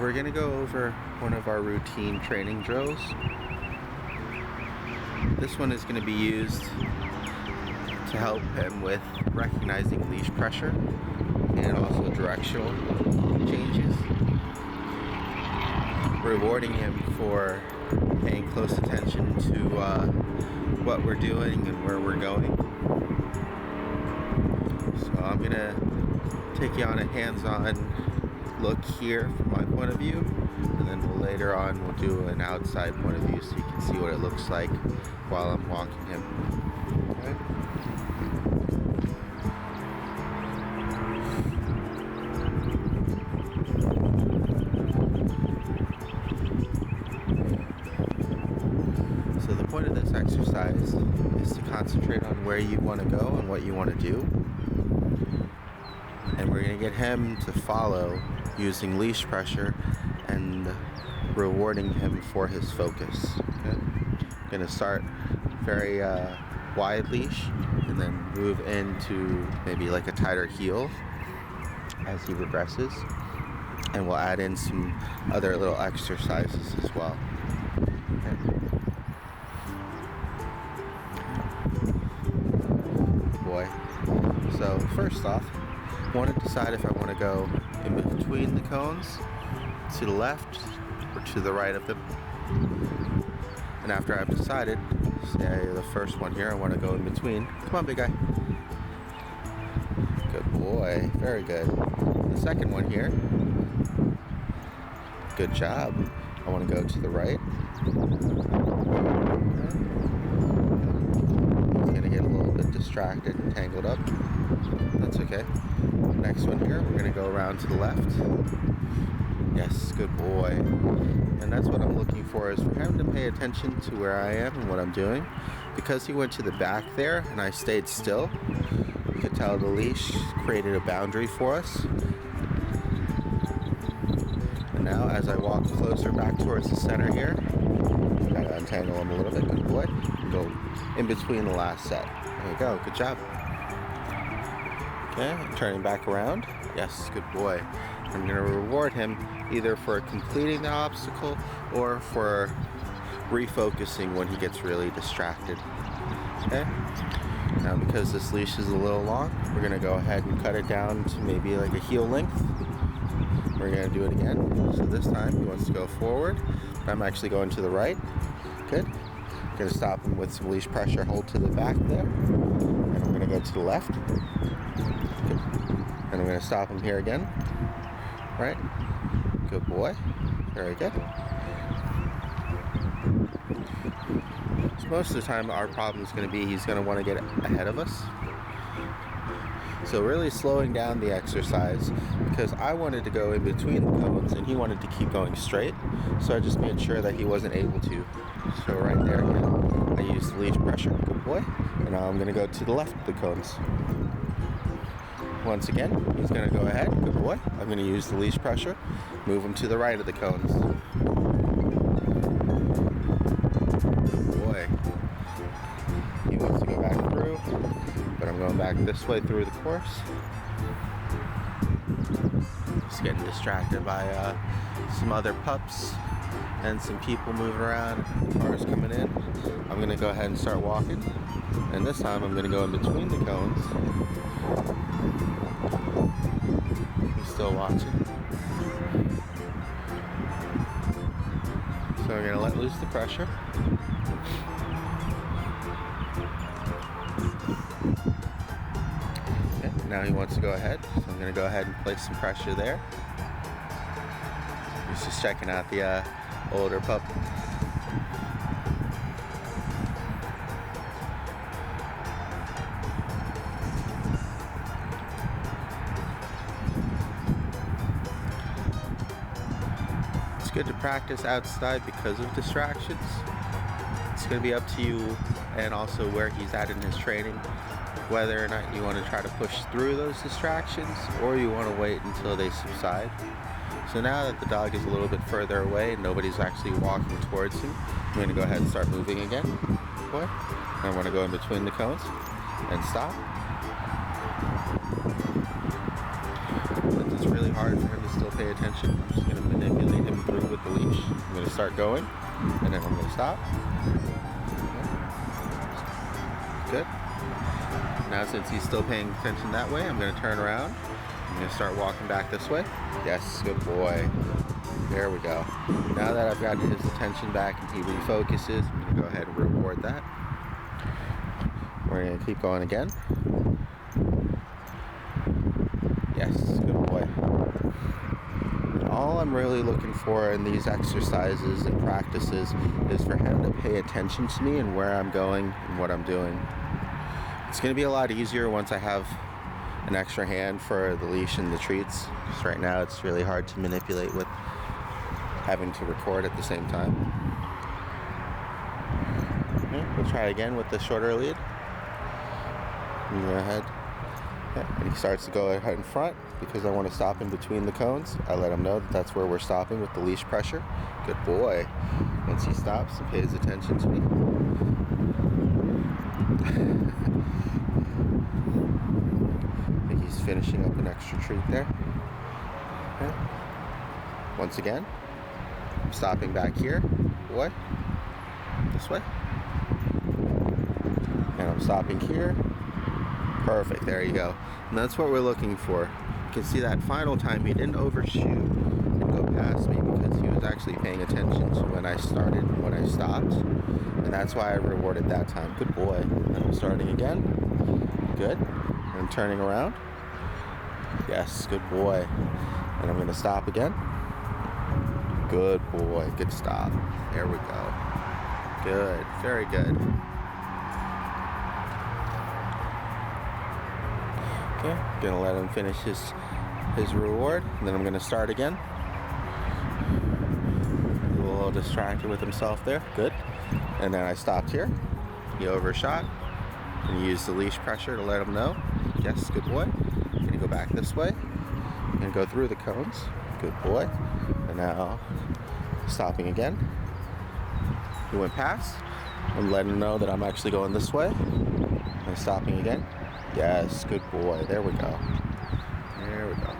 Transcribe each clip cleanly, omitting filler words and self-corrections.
We're going to go over one of our routine training drills. This one is going to be used to help him with recognizing leash pressure and also directional changes. Rewarding him for paying close attention to what we're doing and where we're going. So I'm going to take you on a hands-on look here from my point of view, and then later on we'll do an outside point of view so you can see what it looks like while I'm walking him. Okay. So the point of this exercise is to concentrate on where you want to go and what you want to do, and we're going to get him to follow using leash pressure and rewarding him for his focus. Okay? I'm going to start very wide leash and then move into maybe like a tighter heel as he progresses, and we'll add in some other little exercises as well. Okay. Boy. So first off, I want to decide if I want to go in between the cones, to the left or to the right of them. And after I've decided, say the first one here, I want to go in between. Come on, big guy. Good boy. Very good. The second one here. Good job. I want to go to the right. He's going to get a little bit distracted and tangled up. That's okay. Next one here, we're going to go around to the left. Yes, good boy. And that's what I'm looking for, is for him to pay attention to where I am and what I'm doing. Because he went to the back there and I stayed still, you could tell the leash created a boundary for us. And now as I walk closer back towards the center here, gotta untangle him a little bit, good boy. Go in between the last set. There you go, good job. Okay, turning back around. Yes, good boy. I'm going to reward him either for completing the obstacle or for refocusing when he gets really distracted. Okay? Now, because this leash is a little long, we're going to go ahead and cut it down to maybe like a heel length. We're going to do it again. So this time he wants to go forward. I'm actually going to the right. Good. I'm going to stop him with some leash pressure, hold to the back there. And I'm going to go to the left. And I'm going to stop him here again. Right? Good boy. Very good. So most of the time our problem is going to be he's going to want to get ahead of us. So really slowing down the exercise, because I wanted to go in between the cones and he wanted to keep going straight. So I just made sure that he wasn't able to. So right there, I used the leash pressure. Good boy. And now I'm going to go to the left of the cones. Once again, he's going to go ahead. Good boy. I'm going to use the leash pressure. Move him to the right of the cones. Good boy. He wants to go back through, but I'm going back this way through the course. Just getting distracted by some other pups and some people moving around, cars coming in. I'm going to go ahead and start walking. And this time I'm going to go in between the cones. Still watching. So we're going to let loose the pressure. Okay, now he wants to go ahead. So I'm going to go ahead and place some pressure there. He's just checking out the older pup. Good to practice outside because of distractions. It's going to be up to you and also where he's at in his training, whether or not you want to try to push through those distractions or you want to wait until they subside. So now that the dog is a little bit further away and nobody's actually walking towards him, I'm going to go ahead and start moving again. Boy. I want to go in between the cones and stop. Since it's really hard for him to still pay attention. I'm just going to manipulate him through with the leash. I'm going to start going, and then I'm going to stop. Good. Now since he's still paying attention that way, I'm going to turn around. I'm going to start walking back this way. Yes, good boy. There we go. Now that I've got his attention back and he refocuses, I'm going to go ahead and reward that. We're going to keep going again. Yes, good boy. All I'm really looking for in these exercises and practices is for him to pay attention to me and where I'm going and what I'm doing. It's going to be a lot easier once I have an extra hand for the leash and the treats. Just right now it's really hard to manipulate with having to record at the same time. Okay, we'll try again with the shorter lead. Go ahead. Okay. And he starts to go ahead in front because I want to stop in between the cones. I let him know that that's where we're stopping with the leash pressure. Good boy. Once he stops and pays attention to me. I think he's finishing up an extra treat there. Okay. Once again, I'm stopping back here. Boy. This way. And I'm stopping here. Perfect, there you go. And that's what we're looking for. You can see that final time he didn't overshoot and go past me because he was actually paying attention to when I started and when I stopped. And that's why I rewarded that time. Good boy. And I'm starting again. Good. And I'm turning around. Yes, good boy. And I'm going to stop again. Good boy. Good stop. There we go. Good. Very good. Okay, gonna let him finish his reward, and then I'm gonna start again. A little distracted with himself there. Good. And then I stopped here. He overshot. And you use the leash pressure to let him know. Yes, good boy. I'm gonna go back this way. I'm gonna go through the cones. Good boy. And now stopping again. He went past. I'm letting him know that I'm actually going this way. And stopping again. Yes, good boy. There we go. There we go.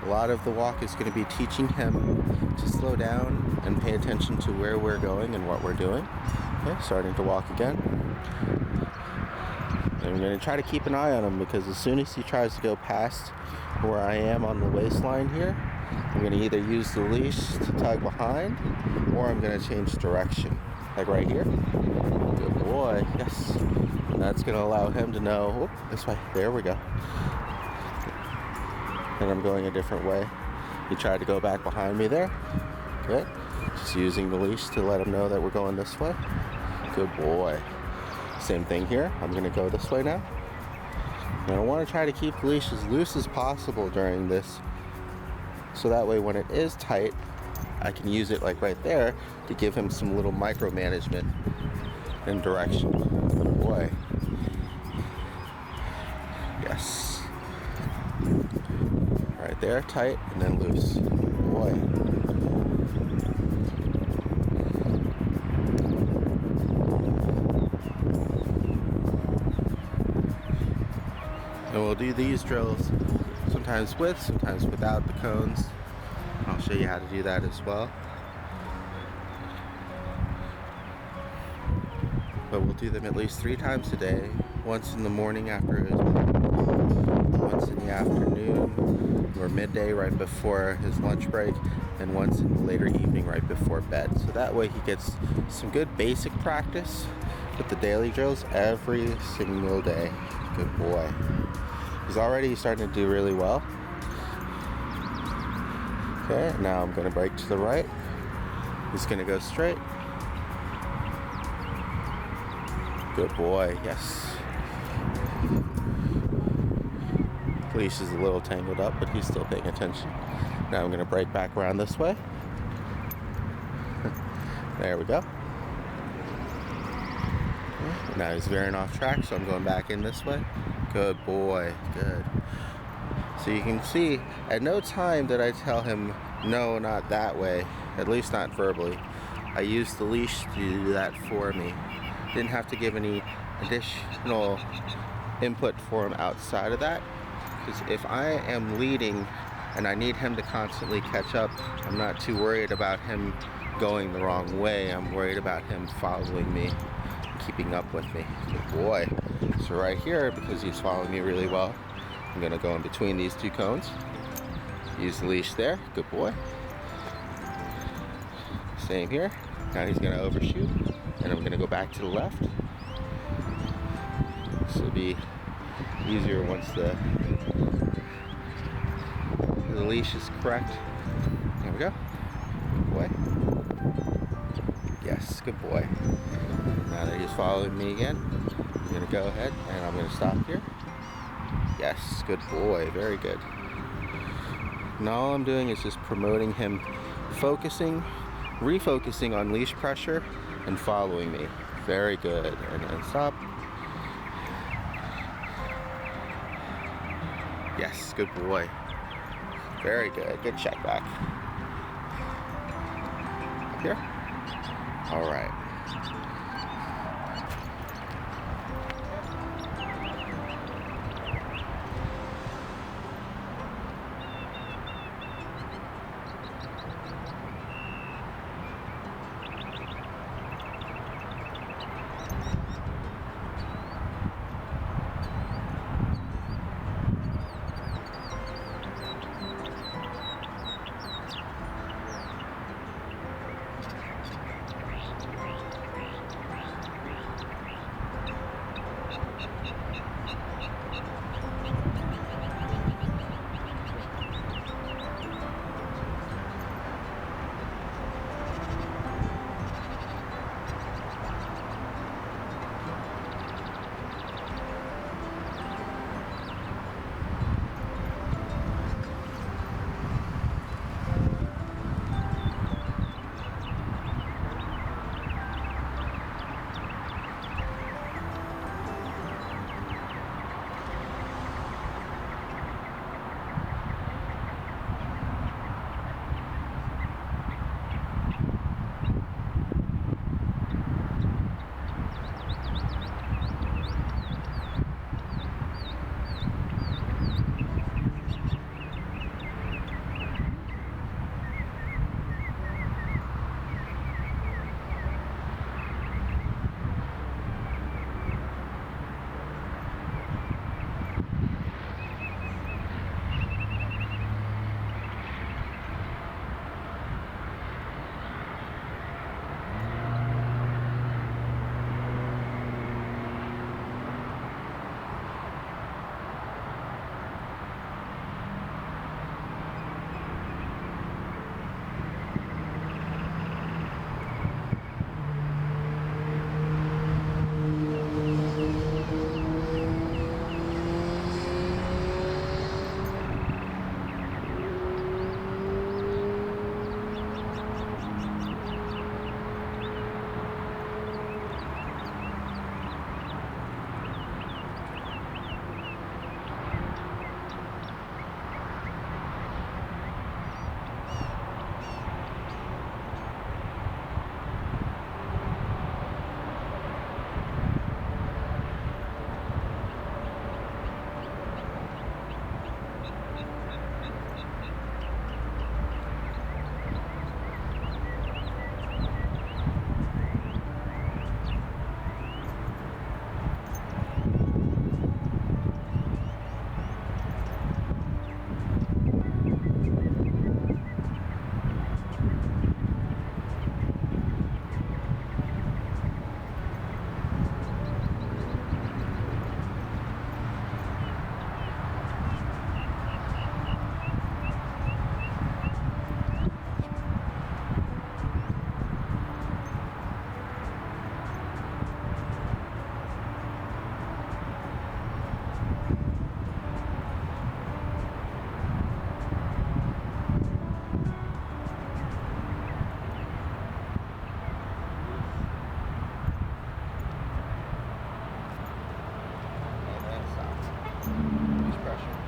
A lot of the walk is going to be teaching him to slow down and pay attention to where we're going and what we're doing. Okay, starting to walk again. And I'm going to try to keep an eye on him because as soon as he tries to go past where I am on the waistline here, I'm going to either use the leash to tug behind or I'm going to change direction. Like right here. Good boy. Yes. And that's going to allow him to know, whoop, this way. There we go. And I'm going a different way. He tried to go back behind me there. Good. Just using the leash to let him know that we're going this way. Good boy. Same thing here. I'm going to go this way now. And I want to try to keep the leash as loose as possible during this. So that way when it is tight, I can use it like right there to give him some little micromanagement and direction. Good boy. Yes. Right there, tight, and then loose. Good boy. And we'll do these drills sometimes with, sometimes without the cones. I'll show you how to do that as well. But we'll do them at least 3 times a day. Once in the morning after his once in the afternoon or midday right before his lunch break, and once in the later evening right before bed. So that way he gets some good basic practice with the daily drills every single day. Good boy. He's already starting to do really well. Okay, now I'm going to break to the right. He's going to go straight. Good boy, yes. Leash is a little tangled up, but he's still paying attention. Now I'm going to break back around this way. There we go. Now he's veering off track, so I'm going back in this way. Good boy, good. So you can see, at no time did I tell him, no, not that way, at least not verbally. I used the leash to do that for me. Didn't have to give any additional input for him outside of that. Because if I am leading and I need him to constantly catch up, I'm not too worried about him going the wrong way. I'm worried about him following me, keeping up with me. Good boy. So right here, because he's following me really well, I'm gonna go in between these two cones. Use the leash there. Good boy. Same here. Now he's gonna overshoot, and I'm gonna go back to the left. This will be easier once the leash is correct. There we go. Good boy. Yes, good boy. Now that he's following me again, I'm gonna go ahead and I'm gonna stop here. Yes, good boy, very good. Now all I'm doing is just promoting him focusing, refocusing on leash pressure and following me. Very good, and then stop. Yes, good boy. Very good, good check back. Up here. All right. Pressure.